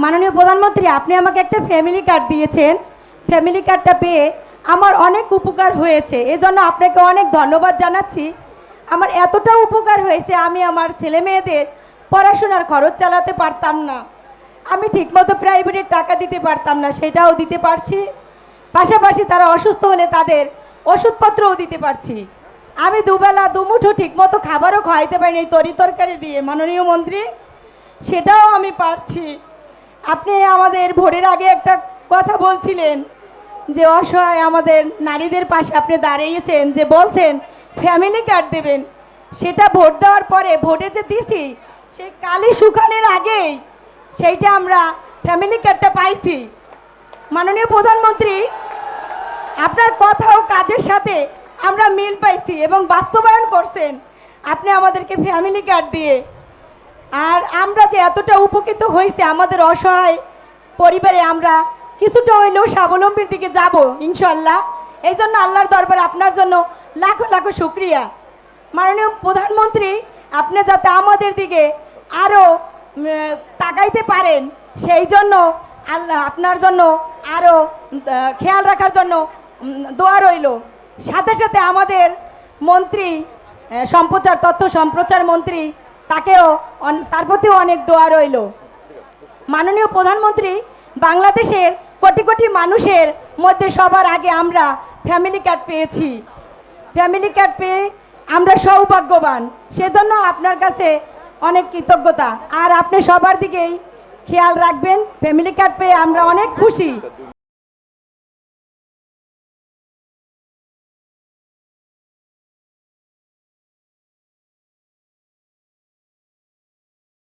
মাননীয় প্রধানমন্ত্রী, আপনি আমাকে একটা ফ্যামিলি কার্ড দিয়েছেন। ফ্যামিলি কার্ডটা পেয়ে আমার অনেক উপকার হয়েছে, এজন্য আপনাকে অনেক ধন্যবাদ জানাচ্ছি। আমার এতটা উপকার হয়েছে, আমি আমার ছেলে মেয়েদের পড়াশোনার খরচ চালাতে পারতাম না, আমি ঠিকমতো প্রাইভেটের টাকা দিতে পারতাম না, সেটাও দিতে পারছি। পাশাপাশি তারা অসুস্থ হলে তাদের ওষুধপত্রও দিতে পারছি। আমি দুবেলা দুমুঠো ঠিকমতো খাবারও খাওয়াইতে পারিনি এই তরকারি দিয়ে, মাননীয় মন্ত্রী, সেটাও আমি পারছি। আপনি আমাদের ভোটের আগে একটা কথা বলছিলেন যে অসহায় আমাদের নারীদের পাশে আপনি দাঁড়িয়েছেন, যে বলছেন ফ্যামিলি কার্ড দেবেন। সেটা ভোট দেওয়ার পরে, ভোটে যে দিছি সেই কালি শুকানোর আগেই সেইটা আমরা ফ্যামিলি কার্ডটা পাইছি। মাননীয় প্রধানমন্ত্রী, আপনার কথা ও কাজের সাথে আমরা মিল পাইছি এবং বাস্তবায়ন করছেন আপনি আমাদেরকে ফ্যামিলি কার্ড দিয়ে। আর আমরা যে এতটা উপকৃত হয়েছে, আমাদের অসহায় পরিবারে আমরা কিছুটা হইলেও স্বাবলম্বীর দিকে যাব ইনশাল্লাহ। এই জন্য আল্লাহর দরবারে আপনার জন্য লাখো লাখো শুক্রিয়া। মাননীয় প্রধানমন্ত্রী, আপনি যাতে আমাদের দিকে আরও তাকাইতে পারেন, সেই জন্য আল্লাহ আপনার জন্য আরও খেয়াল রাখার জন্য দোয়া রইল। সাথে সাথে আমাদের মন্ত্রী তথ্য সম্প্রচার মন্ত্রী, তাকেও তার প্রতিও অনেক দোয়া রইল। মাননীয় প্রধানমন্ত্রী, বাংলাদেশের কোটি কোটি মানুষের মধ্যে সবার আগে আমরা ফ্যামিলি কার্ড পেয়েছি। ফ্যামিলি কার্ড পেয়ে আমরা সৌভাগ্যবান, সেজন্য আপনার কাছে অনেক কৃতজ্ঞতা। আর আপনি সবার দিকেই খেয়াল রাখবেন। ফ্যামিলি কার্ড পেয়ে আমরা অনেক খুশি।